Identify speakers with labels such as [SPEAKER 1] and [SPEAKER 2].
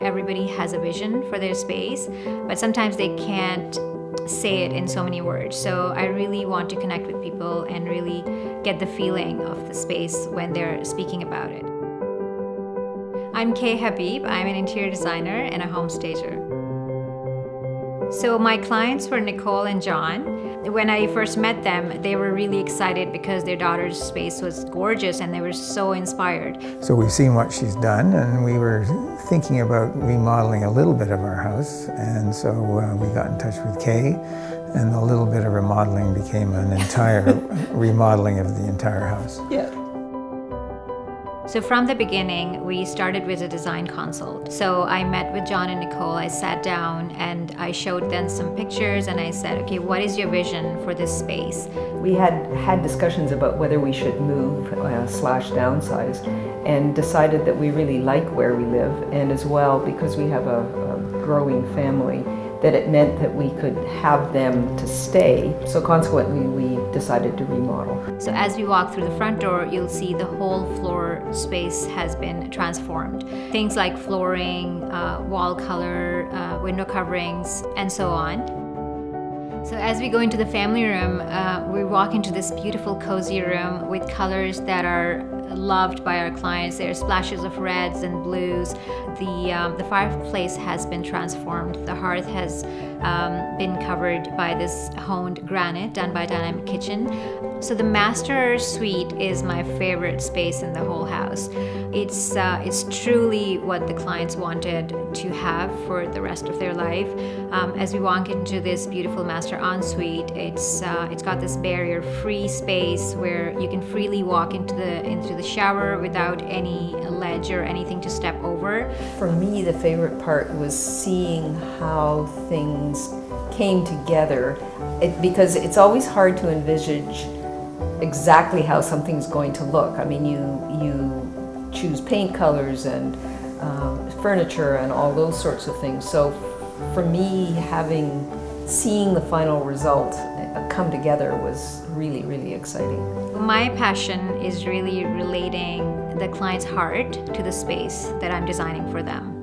[SPEAKER 1] Everybody has a vision for their space, but sometimes they can't say it in so many words. So I really want to connect with people and really get the feeling of the space when they're speaking about it. I'm Kay Habib. I'm an interior designer and a home stager. So my clients were Nicole and John. When I first met them, they were really excited because their daughter's space was gorgeous and they were so inspired.
[SPEAKER 2] So we've seen what she's done, and we were thinking about remodeling a little bit of our house, and so we got in touch with Kay, and the little bit of remodeling became an entire remodeling of the entire house.
[SPEAKER 3] Yeah.
[SPEAKER 1] So from the beginning, we started with a design consult. So I met with John and Nicole, I sat down and I showed them some pictures and I said, okay, what is your vision for this space?
[SPEAKER 3] We had discussions about whether we should move slash downsize, and decided that we really like where we live, and as well, because we have a growing family, that it meant that we could have them to stay. So consequently, we decided to remodel.
[SPEAKER 1] So as we walk through the front door, you'll see the whole floor space has been transformed. Things like flooring, wall color, window coverings, and so on. So as we go into the family room, we walk into this beautiful cozy room with colors that are loved by our clients. There are splashes of reds and blues. The fireplace has been transformed. The hearth has been covered by this honed granite done by Dynamic Kitchen. So the master suite is my favorite space in the whole house. It's truly what the clients wanted to have for the rest of their life. As we walk into this beautiful master ensuite, it's got this barrier-free space where you can freely walk into the shower without any ledge or anything to step over.
[SPEAKER 3] For me, the favorite part was seeing how things came together, because it's always hard to envisage exactly how something's going to look. I mean, you choose paint colors and furniture and all those sorts of things. So for me, seeing the final result come together was really, really exciting.
[SPEAKER 1] My passion is really relating the client's heart to the space that I'm designing for them.